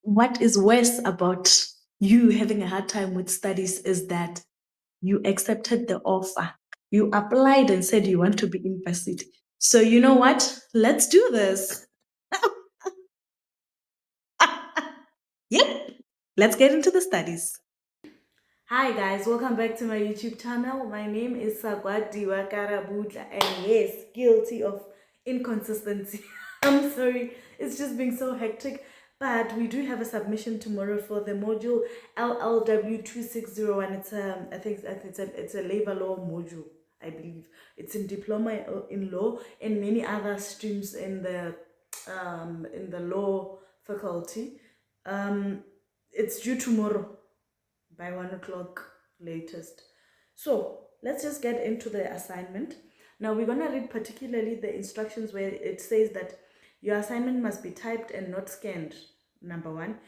what is worse about you having a hard time with studies is that you accepted the offer. You applied and said you want to be in varsity. So you know what? Let's do this. Yep. Let's get into the studies. Hi guys, welcome back to my YouTube channel. My name is Sagwadiwa Karabutla and yes, guilty of inconsistency. I'm sorry, it's just been so hectic. But we do have a submission tomorrow for the module LLW2601. I think it's a labor law module, I believe. It's in diploma in law and many other streams in the law faculty. It's due tomorrow by 1 o'clock latest. So let's just get into the assignment. Now we're gonna read particularly the instructions where it says that your assignment must be typed and not scanned. Number one,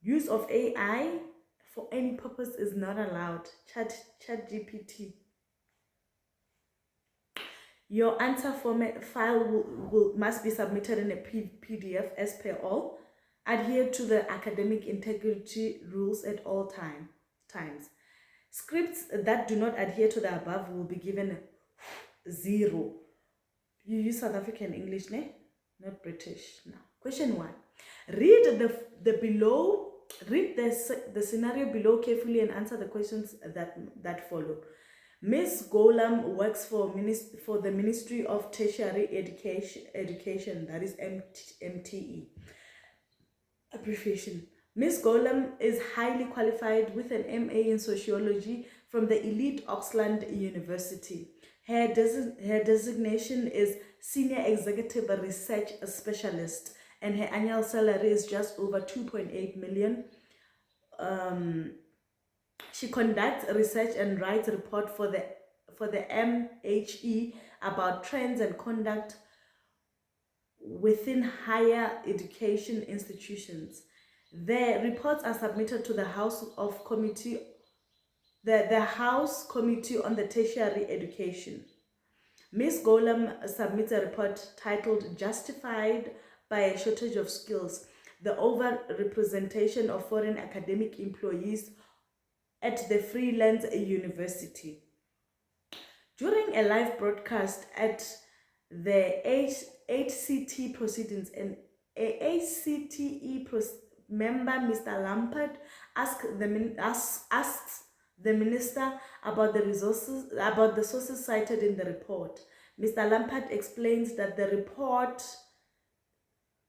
use of AI for any purpose is not allowed. Chat GPT. Your answer format file must be submitted in a PDF as per all. Adhere to the academic integrity rules at all times. Scripts that do not adhere to the above will be given 0. You use South African English, ne? Not British. Now, question 1. Read the below. Read the scenario below carefully and answer the questions that follow. Ms. Golam works for the Ministry of Tertiary Education, that is MTE. Abbreviation. Ms. Golam is highly qualified with an MA in sociology from the elite Oxford University. Her designation is Senior Executive Research Specialist, and her annual salary is just over 2.8 million. She conducts research and writes report for the MHE about trends and conduct within higher education institutions. The reports are submitted to the House Committee on the Tertiary Education. Ms. Golam submits a report titled Justified by a Shortage of Skills, the Over-Representation of Foreign Academic Employees at the Freelance University. During a live broadcast at the HCT proceedings, an ACTE member, Mr. Lampard, asks the minister about the sources cited in the report. Mr. Lampard explains that the report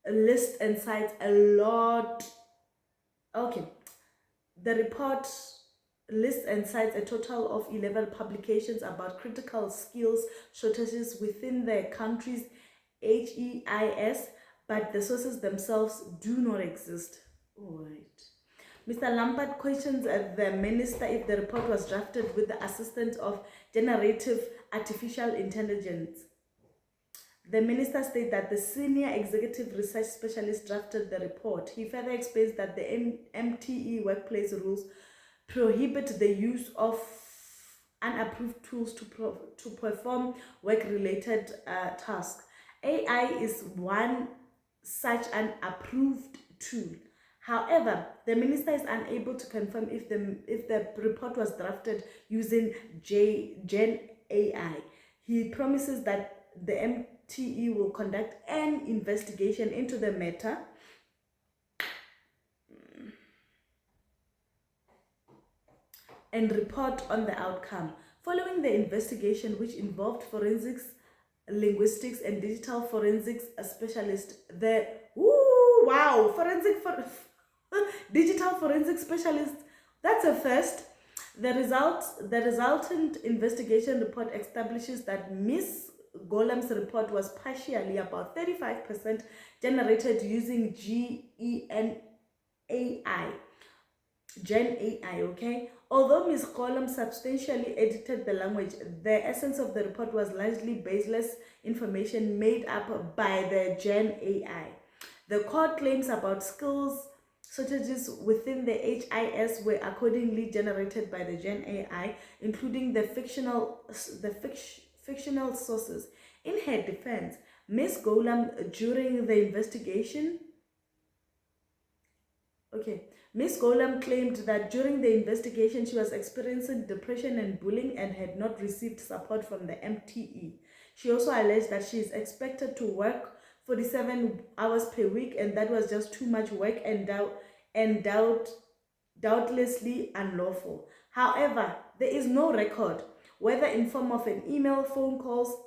lists and cites a lot. Okay, the report lists and cites a total of 11 publications about critical skills shortages within the country's HEIS, but the sources themselves do not exist. All right. Mr. Lampard questions the minister if the report was drafted with the assistance of generative artificial intelligence. The minister stated that the senior executive research specialist drafted the report. He further explains that the MTE workplace rules prohibit the use of unapproved tools to perform work-related tasks. AI is one such an approved tool. However, the minister is unable to confirm if the report was drafted using Gen AI. He promises that the MTE will conduct an investigation into the matter and report on the outcome. Following the investigation, which involved forensics, linguistics, and digital forensics specialist, digital forensic specialist, that's a first. The resultant investigation report establishes that Ms. Golem's report was partially about 35% generated using Gen AI, okay? Although Ms. Column substantially edited the language, the essence of the report was largely baseless information made up by the Gen AI. The court claims about skills shortages within the HIS were accordingly generated by the Gen AI, including the fictional sources. In her defense, Ms. Golam, during the investigation, Okay. Miss Golem claimed that during the investigation she was experiencing depression and bullying and had not received support from the MTE. She also alleged that she is expected to work 47 hours per week and that was just too much work and doubtlessly unlawful. However, there is no record, whether in form of an email, phone calls,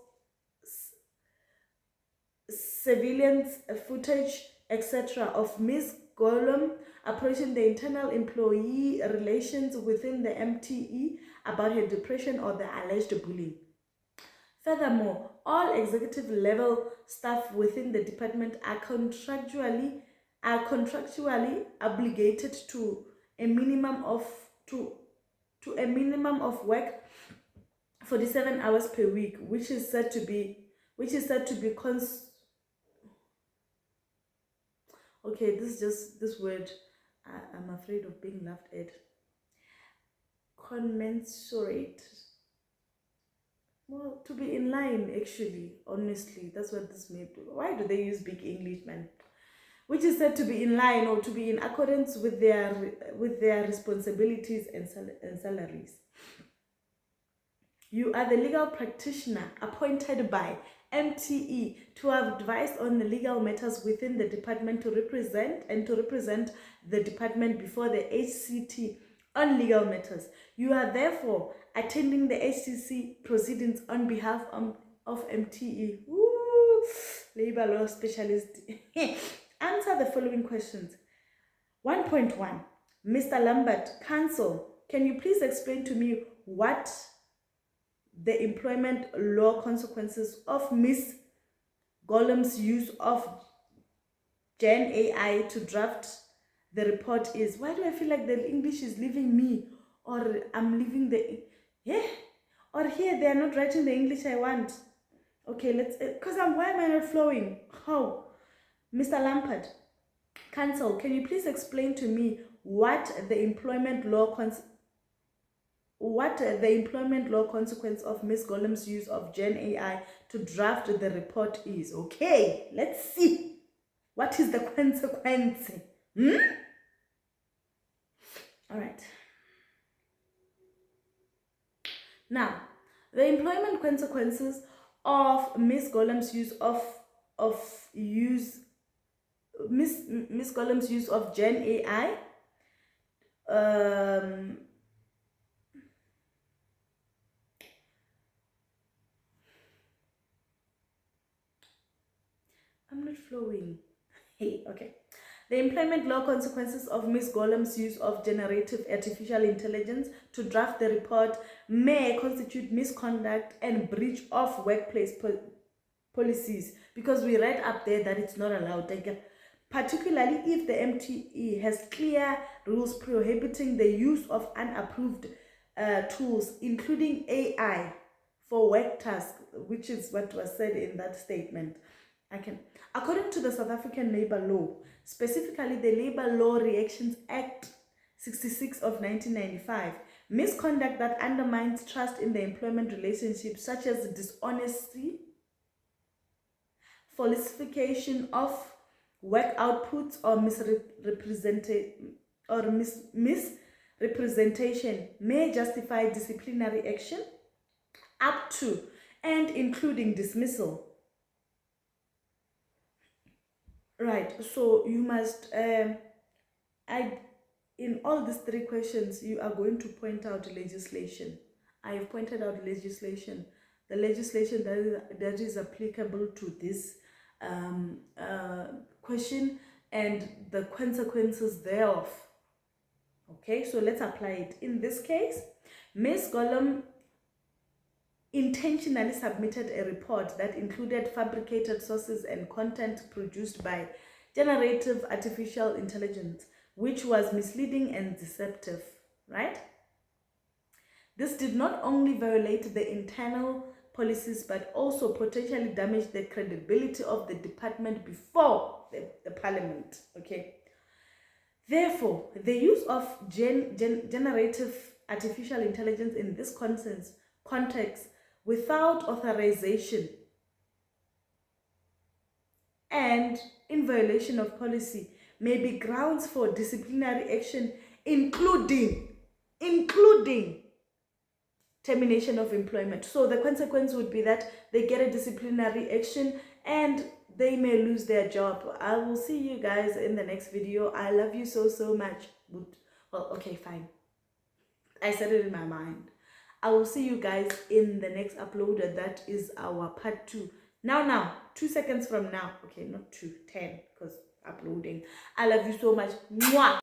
surveillance footage, etc., of Ms. Golem approaching the internal employee relations within the MTE about her depression or the alleged bullying. Furthermore, all executive level staff within the department are contractually obligated to a minimum of work 47 hours per week, which is said to be okay, this is just this word. I'm afraid of being laughed at. Commensurate. Well, to be in line, actually, honestly, that's what this may do. Why do they use big English, man? Which is said to be in line or to be in accordance with their responsibilities and salaries. You are the legal practitioner appointed by MTE to advise on the legal matters within the department to represent the department before the HCT on legal matters. You are therefore attending the HCC proceedings on behalf of MTE. Woo! Labor law specialist. Answer the following questions. 1.1. Mr. Lambert, counsel, can you please explain to me what the employment law consequences of Ms. Golem's use of Gen AI to draft the report is? Why do I feel like the English is leaving me, or I'm leaving the or here they are not writing the English I want? Okay, let's because why am I not flowing? How? Mr. Lampard, counsel, can you please explain to me what the employment law consequence of Ms. Golem's use of Gen AI to draft the report is? Okay, let's see. What is the consequence? All right. Now, the employment consequences of Ms. Golem's use Ms. Golem's use of Gen AI. I'm not flowing. Hey, okay. The employment law consequences of Ms. Golem's use of generative artificial intelligence to draft the report may constitute misconduct and breach of workplace policies, because we read up there that it's not allowed. Particularly if the MTE has clear rules prohibiting the use of unapproved tools, including AI, for work tasks, which is what was said in that statement. According to the South African Labour Law, specifically the Labour Law Reactions Act 66 of 1995, misconduct that undermines trust in the employment relationship, such as dishonesty, falsification of work outputs, or misrepresentation, may justify disciplinary action up to and including dismissal. Right, so you must in all these three questions you are going to point out legislation. I have pointed out legislation, the legislation that is applicable to this question and the consequences thereof. Okay, so let's apply it. In this case, Ms. Golem intentionally submitted a report that included fabricated sources and content produced by generative artificial intelligence, which was misleading and deceptive, right? This did not only violate the internal policies, but also potentially damage the credibility of the department before the parliament, okay? Therefore, the use of generative artificial intelligence in this context without authorization and in violation of policy may be grounds for disciplinary action, including termination of employment. So the consequence would be that they get a disciplinary action and they may lose their job. I will see you guys in the next video. I love you so much. Well, okay, fine. I said it in my mind. I will see you guys in the next upload. That is our part 2. Now, 2 seconds from now. Okay, not 2, 10, because uploading. I love you so much. Mwah!